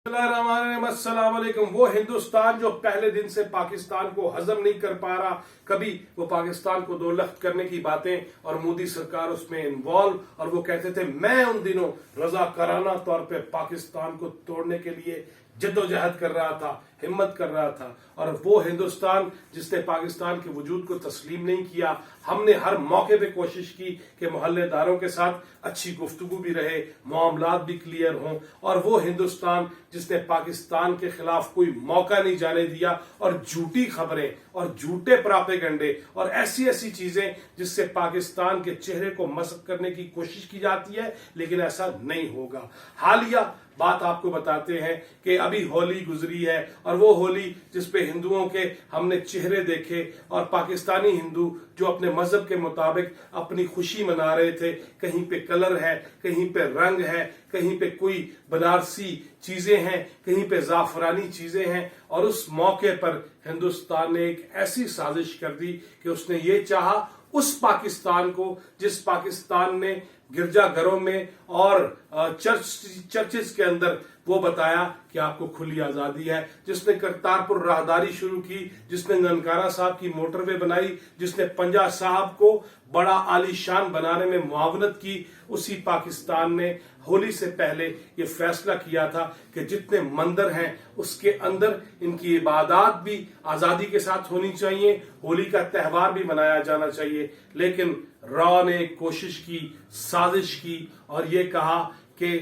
अस्सलाम वालेकुम। वो हिंदुस्तान जो पहले दिन से पाकिस्तान को हजम नहीं कर पा रहा, कभी वो पाकिस्तान को दो लख्त करने की बातें और मोदी सरकार उसमें इन्वॉल्व, और वो कहते थे मैं उन दिनों रजाकाराना तौर पे पाकिस्तान को तोड़ने के लिए जद्दोजहद कर रहा था, हिम्मत कर रहा था। और वो हिंदुस्तान जिसने पाकिस्तान के वजूद को तस्लीम नहीं किया, हमने हर मौके पे कोशिश की कि मोहल्लेदारों के साथ अच्छी गुफ्तगू भी रहे, मामलात भी क्लियर हों। और वो हिंदुस्तान जिसने पाकिस्तान के खिलाफ कोई मौका नहीं जाने दिया, और झूठी खबरें और झूठे प्रापेगंडे और ऐसी ऐसी चीजें जिससे पाकिस्तान के चेहरे को मसक करने की कोशिश की जाती है, लेकिन ऐसा नहीं होगा। हालिया बात आपको बताते हैं कि अभी होली गुजरी है, और वो होली जिसपे हिंदुओं के हमने चेहरे देखे, और पाकिस्तानी हिंदू जो अपने मजहब के मुताबिक अपनी खुशी मना रहे थे, कहीं पे कलर है, कहीं पे रंग है, कहीं पे कोई बनारसी चीजें हैं, कहीं पे जाफरानी चीजें हैं। और उस मौके पर हिंदुस्तान ने एक ऐसी साजिश कर दी कि उसने ये चाहा उस पाकिस्तान को जिस पाकिस्तान ने गिरजाघरों में और चर्चेस के अंदर वो बताया कि आपको खुली आजादी है, जिसने करतारपुर राहदारी शुरू की, जिसने ननकाना साहब की मोटरवे बनाई, जिसने पंजा साहब को बड़ा आलीशान बनाने में मुआवनत की, उसी पाकिस्तान ने होली से पहले ये फैसला किया था कि जितने मंदिर हैं उसके अंदर इनकी इबादत भी आजादी के साथ होनी चाहिए, होली का त्यौहार भी मनाया जाना चाहिए। लेकिन रॉ ने कोशिश की, साजिश की, और ये कहा कि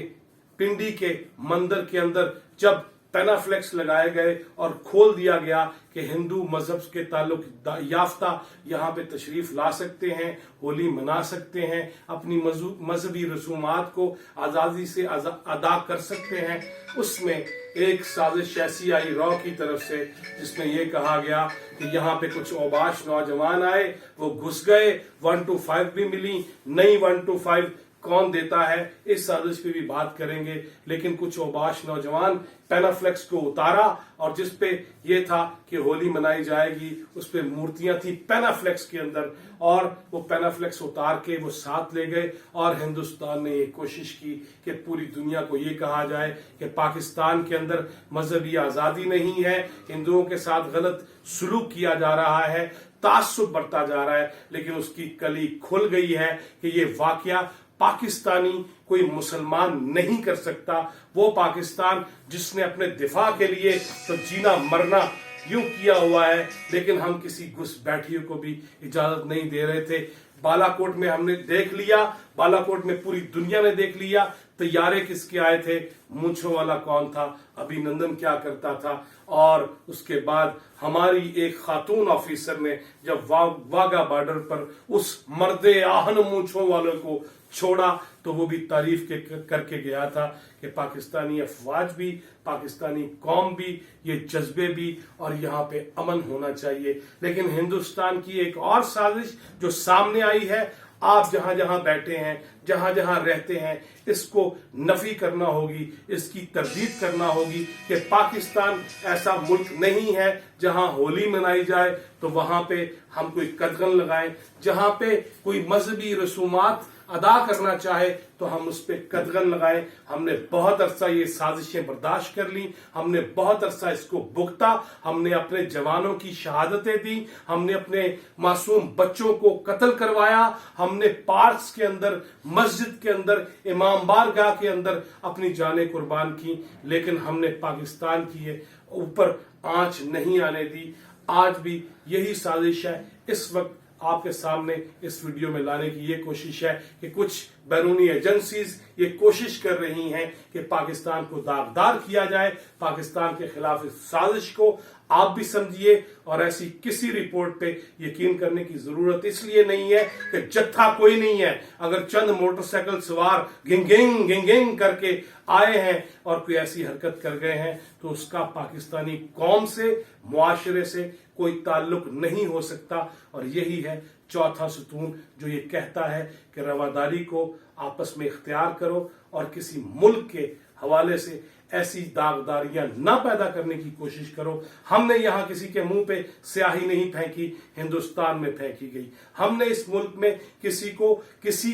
पिंडी के मंदिर के अंदर जब पेनाफ्लेक्स लगाए गए और खोल दिया गया कि हिंदू मजहब के ताल्लुक याफ्ता यहाँ पे तशरीफ ला सकते हैं, होली मना सकते हैं, अपनी मजहबी रसूमात को आजादी से अदा कर सकते हैं, उसमें एक साजिश ऐसी आई रॉ की तरफ से जिसमें यह कहा गया कि यहाँ पे कुछ औबाश नौजवान आए, वो घुस गए, 125 भी मिली, नई 125 कौन देता है, इस साजिश पे भी बात करेंगे। लेकिन कुछ औबाश नौजवान पेनाफ्लेक्स को उतारा, और जिस पे ये था कि होली मनाई जाएगी, उस पे मूर्तियां थी पेनाफ्लेक्स के अंदर, और वो पेनाफ्लेक्स उतार के वो साथ ले गए। और हिंदुस्तान ने ये कोशिश की कि पूरी दुनिया को ये कहा जाए कि पाकिस्तान के अंदर मजहबी आजादी नहीं है, हिंदुओं के साथ गलत सुलूक किया जा रहा है, तासुब बढ़ता जा रहा है। लेकिन उसकी कली खुल गई है कि ये वाकया पाकिस्तानी कोई मुसलमान नहीं कर सकता। वो पाकिस्तान जिसने अपने दिफा के लिए तो जीना मरना यूं किया हुआ है, लेकिन हम किसी घुसपैठियों को भी इजाजत नहीं दे रहे थे। बालाकोट में हमने देख लिया, बालाकोट में पूरी दुनिया ने देख लिया, तैयारे किसके आए थे, मूंछों वाला कौन था, अभिनंदन क्या करता था। और उसके बाद हमारी एक खातून ऑफिसर ने जब वाघा बॉर्डर पर उस मर्दे आहन मूंछों वालों को छोड़ा, तो वो भी तारीफ करके गया था कि पाकिस्तानी अफवाज भी, पाकिस्तानी कौम भी, ये जज्बे भी, और यहाँ पे अमन होना चाहिए। लेकिन हिंदुस्तान की एक और साजिश जो सामने आई है, आप जहां जहां बैठे हैं, जहां जहां रहते हैं, इसको नफी करना होगी, इसकी तरदीद करना होगी कि पाकिस्तान ऐसा मुल्क नहीं है जहां होली मनाई जाए तो वहां पे हम कोई कदगन लगाएं, जहां पे कोई मजहबी रसूमात अदा करना चाहे तो हम उस पर कदगन लगाएं। हमने बहुत अरसा ये साजिशें बर्दाश्त कर ली, हमने बहुत अरसा इसको भुगता, हमने अपने जवानों की शहादतें दी, हमने अपने मासूम बच्चों को कत्ल करवाया, हमने पार्क्स के अंदर, मस्जिद के अंदर, इमाम बारगाह के अंदर अपनी जानें कुर्बान की, लेकिन हमने पाकिस्तान की ऊपर आंच नहीं आने दी। आज भी यही साजिश है। इस वक्त आपके सामने इस वीडियो में लाने की ये कोशिश है कि कुछ बैरूनी एजेंसीज ये कोशिश कर रही हैं कि पाकिस्तान को दागदार किया जाए, पाकिस्तान के खिलाफ इस साजिश को आप भी समझिए। और ऐसी किसी रिपोर्ट पे यकीन करने की जरूरत इसलिए नहीं है कि जत्था कोई नहीं है। अगर चंद मोटरसाइकिल सवार गिंगिंग करके आए हैं और कोई ऐसी हरकत कर गए हैं, तो उसका पाकिस्तानी कौम से, मुआशरे से कोई ताल्लुक नहीं हो सकता। और यही है चौथा सतून जो ये कहता है कि रवादारी को आपस में इख्तियार करो, और किसी मुल्क के हवाले से ऐसी दागदारियां ना पैदा करने की कोशिश करो। हमने यहां किसी के मुंह पे स्याही नहीं फेंकी, हिंदुस्तान में फेंकी गई। हमने इस मुल्क में किसी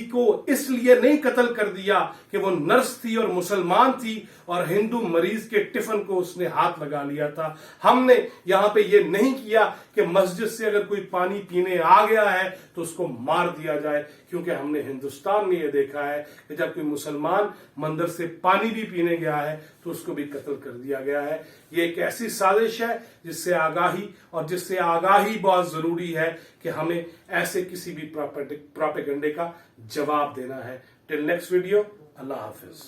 को इसलिए नहीं कत्ल कर दिया कि वो नर्स थी और मुसलमान थी और हिंदू मरीज के टिफिन को उसने हाथ लगा लिया था। हमने यहां पे ये नहीं किया कि मस्जिद से अगर कोई पानी पीने आ गया है तो उसको मार दिया जाए, क्योंकि हमने हिंदुस्तान में ये देखा है कि जब कोई मुसलमान मंदिर से पानी भी पीने गया है तो उसको भी कत्ल कर दिया गया है। ये एक ऐसी साजिश है जिससे आगाही बहुत जरूरी है कि हमें ऐसे किसी भी प्रोपेगेंडे का जवाब देना है। टिल नेक्स्ट वीडियो, अल्लाह हाफिज।